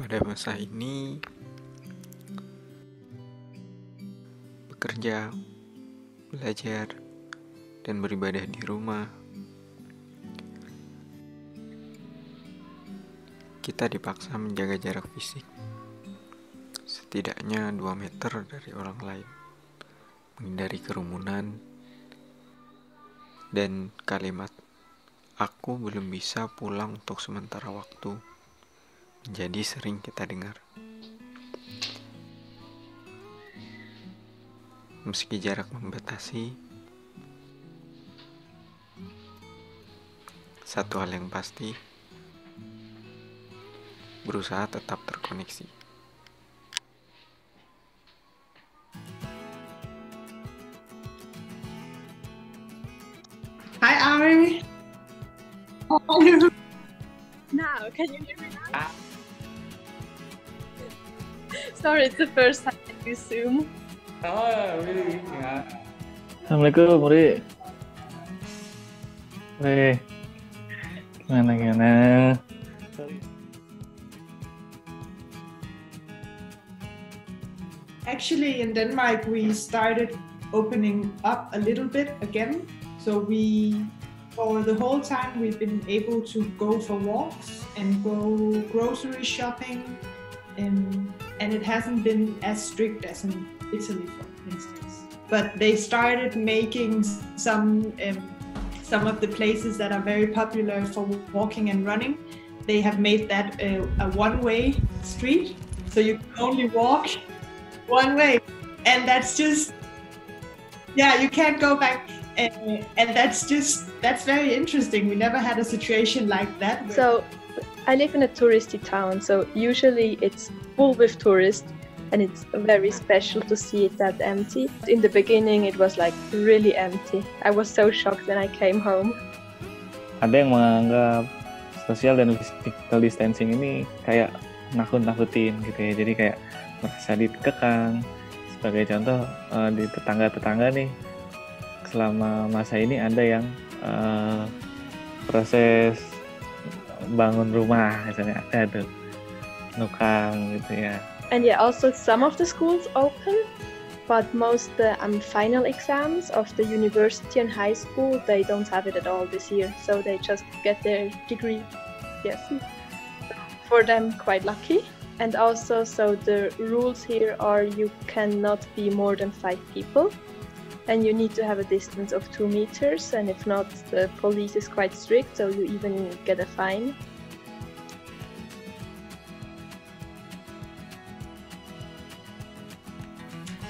Pada masa ini, bekerja, belajar, dan beribadah di rumah, kita dipaksa menjaga jarak fisik, setidaknya 2 meter dari orang lain, menghindari kerumunan, dan kalimat "aku belum bisa pulang untuk sementara waktu" menjadi sering kita dengar. Meski jarak membatasi, satu hal yang pasti, berusaha tetap terkoneksi. Hi, Ari. How are you? Now, can you hear me now? Sorry, it's the first time I use Zoom. Oh, really? Yeah. Assalamualaikum, Muri. Gimana? Actually, in Denmark, we started opening up a little bit again. So for the whole time, we've been able to go for walks and go grocery shopping, and it hasn't been as strict as in Italy, for instance. But they started making some of the places that are very popular for walking and running. They have made that a one-way street, so you can only walk one way, and that's just, you can't go back. And that's very interesting. We never had a situation like that. So I live in a touristy town, so usually it's full with tourists, and it's very special to see it that empty. In the beginning it was like really empty. I was so shocked when I came home. Ada yang menganggap social dan physical distancing ini kayak nakut-nakutin gitu ya. Jadi kayak merasa dikekang. Sebagai contoh, di tetangga-tetangga nih, selama masa ini ada yang proses bangun rumah, misalnya ada tuh nukang gitu ya. And also some of the schools open, but most the final exams of the university and high school, they don't have it at all this year, so they just get their degree. Yes, for them quite lucky. And also, so the rules here are you cannot be more than 5 people. And you need to have a distance of 2 meters, and if not, the police is quite strict, so you even get a fine.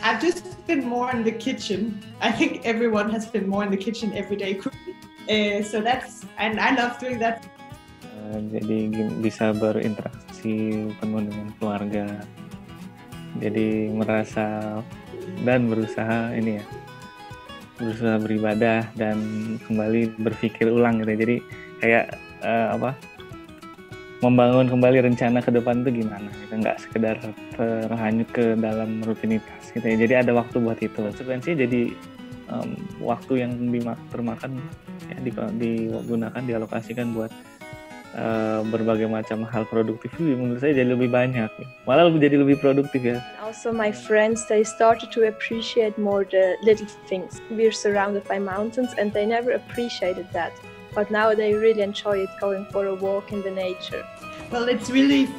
I've just been more in the kitchen. I think everyone has been more in the kitchen every day cooking. And I love doing that. Jadi bisa berinteraksi penuh dengan keluarga. Jadi merasa dan berusaha beribadah dan kembali berpikir ulang gitu. Jadi kayak membangun kembali rencana ke depan itu gimana gitu, nggak sekedar terhanyut ke dalam rutinitas gitu ya. Jadi ada waktu buat itu. Konsekuensinya jadi waktu yang termakan ya digunakan, dialokasikan buat berbagai macam hal produktif. Menurut saya jadi lebih banyak, malah jadi lebih produktif ya. Also my friends, they started to appreciate more the little things. We're surrounded by mountains and they never appreciated that, but now they really enjoy it, going for a walk in the nature. Well, it's really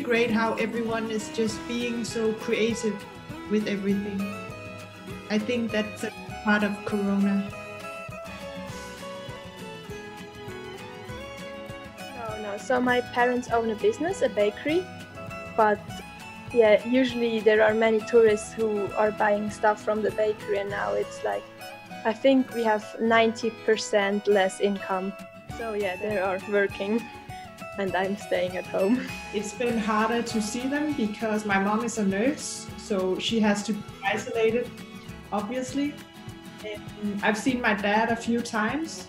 great how everyone is just being so creative with everything. I think that's a part of Corona. No. So my parents own a business, a bakery, but yeah, usually there are many tourists who are buying stuff from the bakery, and now it's like, I think we have 90% less income. So yeah, they are working and I'm staying at home. It's been harder to see them because my mom is a nurse, so she has to be isolated, obviously. And I've seen my dad a few times,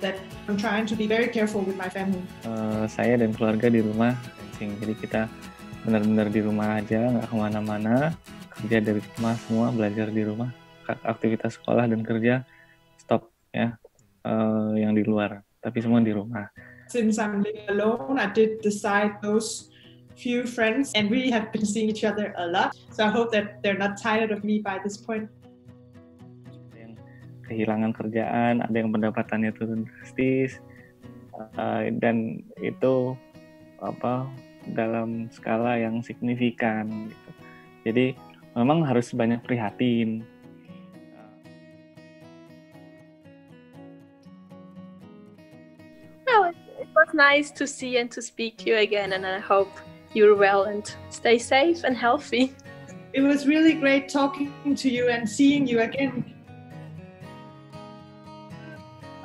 that I'm trying to be very careful with my family. Saya dan keluarga di rumah, jadi kita benar-benar di rumah aja, nggak kemana-mana, kerja dari rumah semua, belajar di rumah. Aktivitas sekolah dan kerja stop ya, yang di luar, tapi semua di rumah. Since I'm living alone, I did decide those few friends, and we have been seeing each other a lot. So I hope that they're not tired of me by this point. Ada yang kehilangan kerjaan, ada yang pendapatannya turun drastis, dan itu dalam skala yang signifikan gitu. Jadi memang harus banyak prihatin. It was nice to see and to speak to you again, and I hope you're well and stay safe and healthy. It was really great talking to you and seeing you again.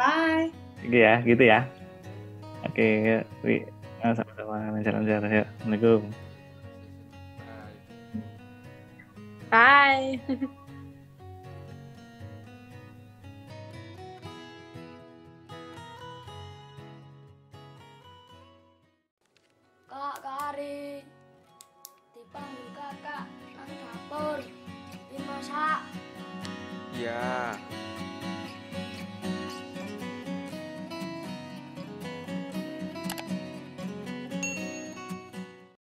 Bye. Gitu ya. Oke, sama-sama lancar-lancar ya. Assalamualaikum. Bye. Kak Karin, dipanggil kakak nang dapur, dimasak. Ya,